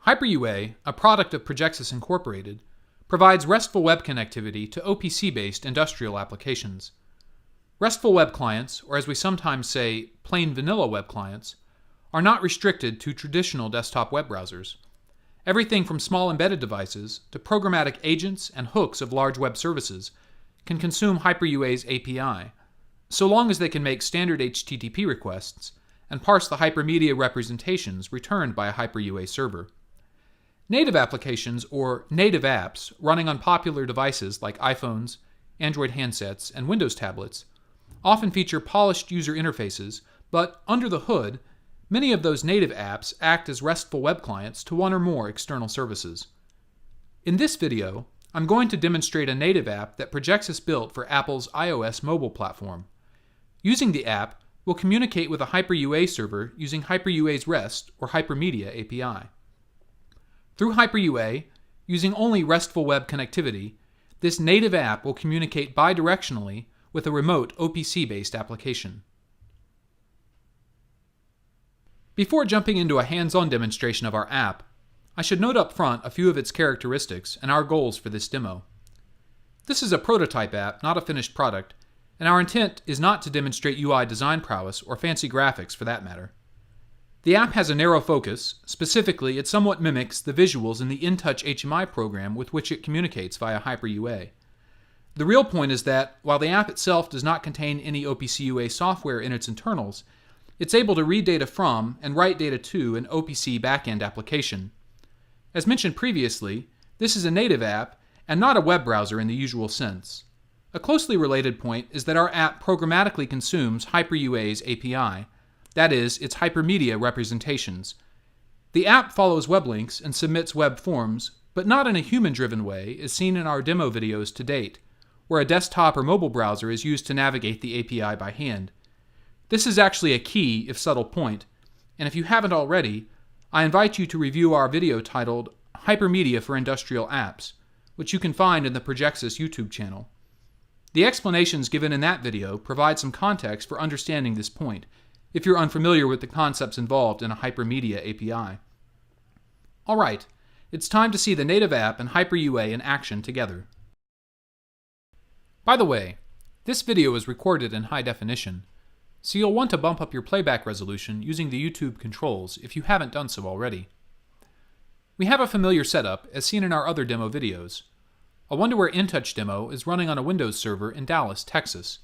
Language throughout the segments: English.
HyperUA, a product of Projexsys Incorporated, provides RESTful Web connectivity to OPC-based industrial applications. RESTful Web clients, or as we sometimes say, plain vanilla web clients, are not restricted to traditional desktop web browsers. Everything from small embedded devices to programmatic agents and hooks of large web services can consume HyperUA's API, so long as they can make standard HTTP requests and parse the hypermedia representations returned by a HyperUA server. Native applications, or native apps, running on popular devices like iPhones, Android handsets, and Windows tablets, often feature polished user interfaces, but under the hood, many of those native apps act as RESTful web clients to one or more external services. In this video, I'm going to demonstrate a native app that Projexsys built for Apple's iOS mobile platform. Using the app, we'll communicate with a HyperUA server using HyperUA's REST or hypermedia API. Through HyperUA, using only RESTful Web connectivity, this native app will communicate bidirectionally with a remote OPC-based application. Before jumping into a hands-on demonstration of our app, I should note up front a few of its characteristics and our goals for this demo. This is a prototype app, not a finished product, and our intent is not to demonstrate UI design prowess or fancy graphics for that matter. The app has a narrow focus. Specifically, it somewhat mimics the visuals in the InTouch HMI program with which it communicates via HyperUA. The real point is that, while the app itself does not contain any OPC-UA software in its internals, it's able to read data from and write data to an OPC backend application. As mentioned previously, this is a native app and not a web browser in the usual sense. A closely related point is that our app programmatically consumes HyperUA's API, that is, its hypermedia representations. The app follows web links and submits web forms, but not in a human-driven way as seen in our demo videos to date, where a desktop or mobile browser is used to navigate the API by hand. This is actually a key, if subtle, point, and if you haven't already, I invite you to review our video titled Hypermedia for Industrial Apps, which you can find in the Projexsys YouTube channel. The explanations given in that video provide some context for understanding this point, if you're unfamiliar with the concepts involved in a hypermedia API. Alright, it's time to see the native app and HyperUA in action together. By the way, this video is recorded in high definition, so you'll want to bump up your playback resolution using the YouTube controls if you haven't done so already. We have a familiar setup as seen in our other demo videos. A Wonderware InTouch demo is running on a Windows server in Dallas, Texas,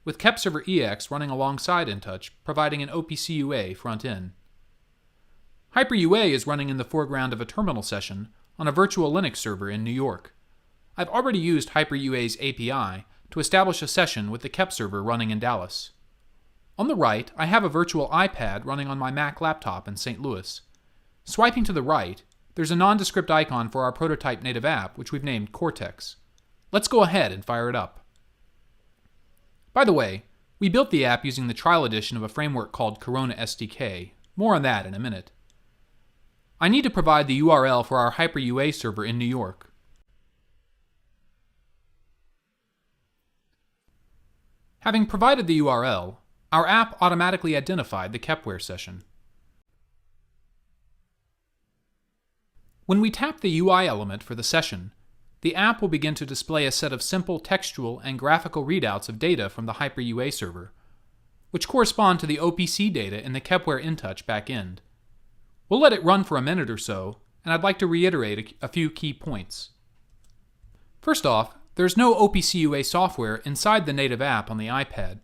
with KepServer EX running alongside InTouch, providing an OPC-UA front end. HyperUA is running in the foreground of a terminal session on a virtual Linux server in New York. I've already used HyperUA's API to establish a session with the KepServer running in Dallas. On the right, I have a virtual iPad running on my Mac laptop in St. Louis. Swiping to the right, there's a nondescript icon for our prototype native app, which we've named Cortex. Let's go ahead and fire it up. By the way, we built the app using the trial edition of a framework called Corona SDK. More on that in a minute. I need to provide the URL for our HyperUA server in New York. Having provided the URL, our app automatically identified the Kepware session. When we tap the UI element for the session, the app will begin to display a set of simple textual and graphical readouts of data from the HyperUA server, which correspond to the OPC data in the Kepware InTouch backend. We'll let it run for a minute or so, and I'd like to reiterate a few key points. First off, there's no OPC-UA software inside the native app on the iPad.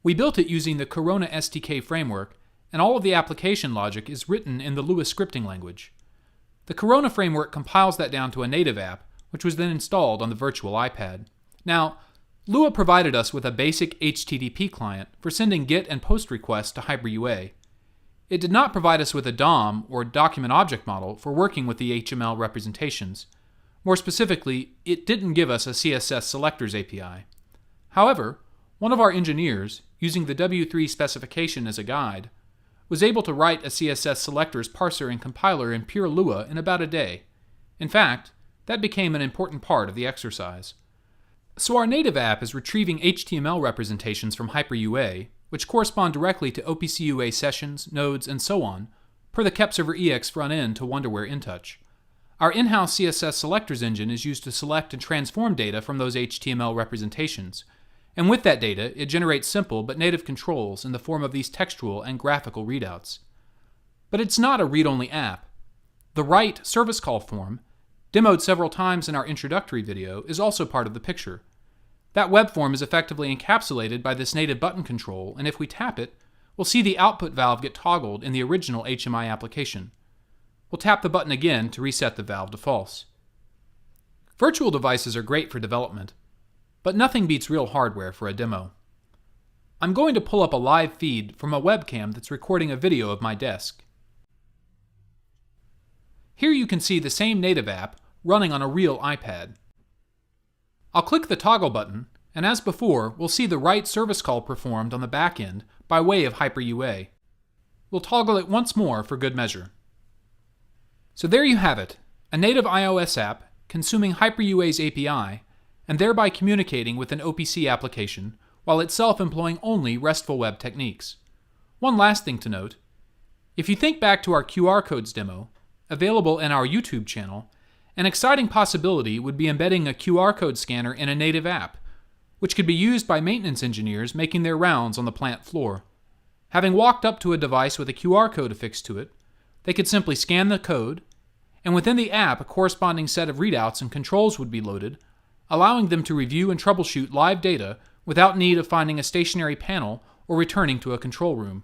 We built it using the Corona SDK framework, and all of the application logic is written in the Lua scripting language. The Corona framework compiles that down to a native app, which was then installed on the virtual iPad. Now, Lua provided us with a basic HTTP client for sending GET and POST requests to HyperUA. It did not provide us with a DOM, or document object model, for working with the HTML representations. More specifically, it didn't give us a CSS selectors API. However, one of our engineers, using the W3 specification as a guide, was able to write a CSS selectors parser and compiler in pure Lua in about a day. In fact, that became an important part of the exercise. So our native app is retrieving HTML representations from HyperUA, which correspond directly to OPC-UA sessions, nodes, and so on, per the KepServer-EX front-end to Wonderware InTouch. Our in-house CSS selectors engine is used to select and transform data from those HTML representations, and with that data, it generates simple but native controls in the form of these textual and graphical readouts. But it's not a read-only app. The write service call form, demoed several times in our introductory video, is also part of the picture. That web form is effectively encapsulated by this native button control, and if we tap it, we'll see the output valve get toggled in the original HMI application. We'll tap the button again to reset the valve to false. Virtual devices are great for development, but nothing beats real hardware for a demo. I'm going to pull up a live feed from a webcam that's recording a video of my desk. Here you can see the same native app running on a real iPad. I'll click the toggle button, and as before, we'll see the write service call performed on the back end by way of HyperUA. We'll toggle it once more for good measure. So there you have it, a native iOS app consuming HyperUA's API and thereby communicating with an OPC application while itself employing only RESTful Web techniques. One last thing to note, if you think back to our QR codes demo, available in our YouTube channel, an exciting possibility would be embedding a QR code scanner in a native app, which could be used by maintenance engineers making their rounds on the plant floor. Having walked up to a device with a QR code affixed to it, they could simply scan the code, and within the app a corresponding set of readouts and controls would be loaded, allowing them to review and troubleshoot live data without need of finding a stationary panel or returning to a control room.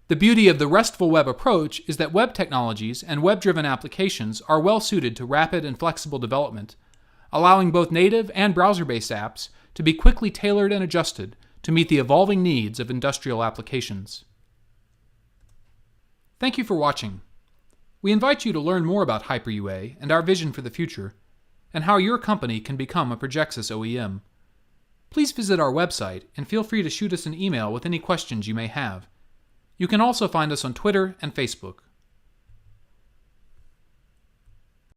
The beauty of the RESTful Web approach is that web technologies and web-driven applications are well suited to rapid and flexible development, allowing both native and browser-based apps to be quickly tailored and adjusted to meet the evolving needs of industrial applications. Thank you for watching. We invite you to learn more about HyperUA and our vision for the future, and how your company can become a Projexsys OEM. Please visit our website and feel free to shoot us an email with any questions you may have. You can also find us on Twitter and Facebook.